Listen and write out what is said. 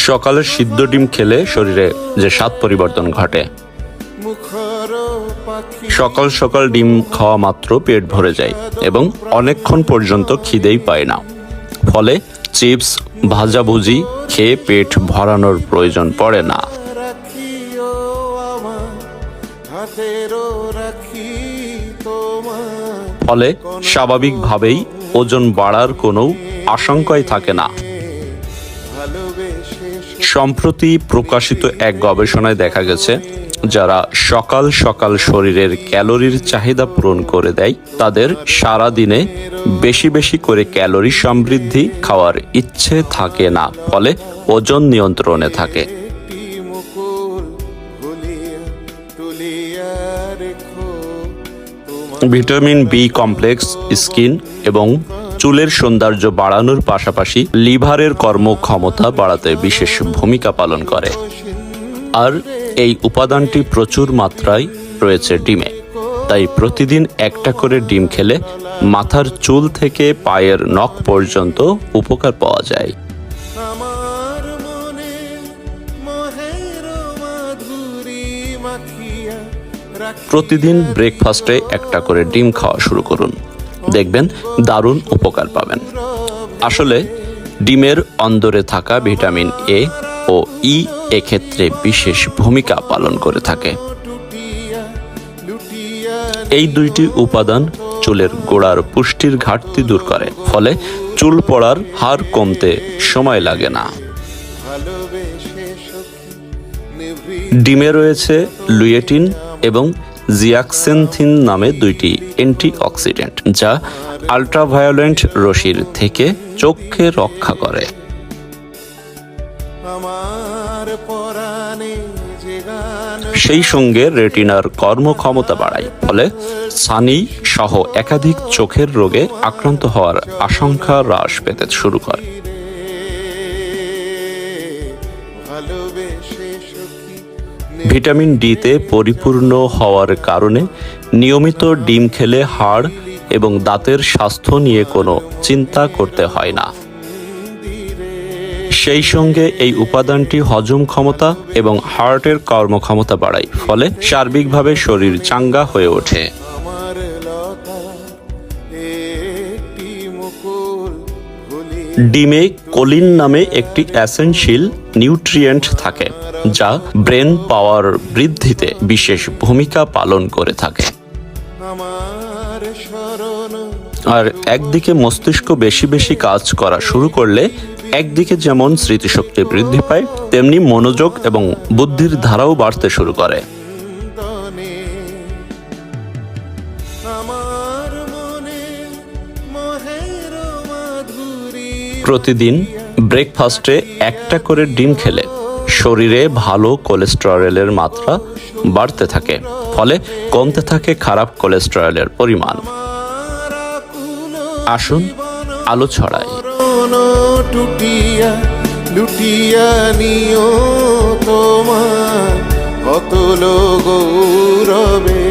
সকালের সিদ্ধ ডিম খেলে শরীরে যে স্বাদ পরিবর্তন ঘটে। সকাল সকাল ডিম খাওয়া মাত্র পেট ভরে যায় এবং অনেকক্ষণ পর্যন্ত খিদেই পায় না। ফলে চিপস ভাজাভুজি খেয়ে পেট ভরানোর প্রয়োজন পড়ে না। ফলে স্বাভাবিকভাবেই ওজন বাড়ার কোনো আশঙ্কাই থাকে না। সম্প্রতি প্রকাশিত এক গবেষণায় দেখা গেছে, যারা সকাল সকাল শরীরের ক্যালোরির চাহিদা পূরণ করে দেয় তাদের সারা দিনে বেশি বেশি করে ক্যালোরি সমৃদ্ধি খাওয়ার ইচ্ছে থাকে না, ফলে ওজন নিয়ন্ত্রণে থাকে। ভিটামিন বি কমপ্লেক্স স্কিন এবং চুলের সৌন্দর্য বাড়ানোর পাশাপাশি লিভারের কর্মক্ষমতা বাড়াতে বিশেষ ভূমিকা পালন করে। আর এই উপাদানটি প্রচুর মাত্রায় রয়েছে ডিমে। তাই প্রতিদিন একটা করে ডিম খেলে মাথার চুল থেকে পায়ের নখ পর্যন্ত উপকার পাওয়া যায়। প্রতিদিন ব্রেকফাস্টে একটা করে ডিম খাওয়া শুরু করুন, দেখবেন দারুণ উপকার পাবেন। আসলে ডিমের অন্দরে থাকা ভিটামিন এ ও ই এক্ষেত্রে বিশেষ ভূমিকা পালন করে থাকে। এই দুইটি উপাদান চুলের গোড়ার পুষ্টির ঘাটতি দূর করে, ফলে চুল পড়ার হার কমতে সময় লাগে না। ডিমে রয়েছে লুয়েটিন এবং জিয়াক্সেনথিন নামে দুইটি অ্যান্টিঅক্সিডেন্ট, যা আল্ট্রাভায়োলেন্ট রশ্মির থেকে চোখকে রক্ষা করে। সেই সঙ্গে রেটিনার কর্মক্ষমতা বাড়ায়, ফলে ছানি সহ একাধিক চোখের রোগে আক্রান্ত হওয়ার আশঙ্কা হ্রাস পেতে শুরু করে। ভিটামিন ডিতে পরিপূর্ণ হওয়ার কারণে নিয়মিত ডিম খেলে হাড় এবং দাঁতের স্বাস্থ্য নিয়ে কোনো চিন্তা করতে হয় না। সেই সঙ্গে এই উপাদানটি হজম ক্ষমতা এবং হার্টের কর্মক্ষমতা বাড়ায়, ফলে সার্বিকভাবে শরীর চাঙ্গা হয়ে ওঠে। ডিমে কোলিন নামে একটি এসেনশিয়াল নিউট্রিয়েন্ট থাকে, যা ব্রেন পাওয়ার বৃদ্ধিতে বিশেষ ভূমিকা পালন করে থাকে। আর একদিকে মস্তিষ্ক বেশি বেশি কাজ করা শুরু করলে একদিকে যেমন স্মৃতিশক্তি বৃদ্ধি পায়, তেমনি মনোযোগ এবং বুদ্ধির ধারাও বাড়তে শুরু করে। প্রতিদিন ব্রেকফাস্টে একটা করে ডিম খেলে শরীরে ভালো কোলেস্টেরলের মাত্রা বাড়তে থাকে, ফলে কমতে থাকে খারাপ কোলেস্টেরলের পরিমাণ। আসুন আলো ছড়াই। লুটিয়া নিও তোমার অতুল গৌরবে।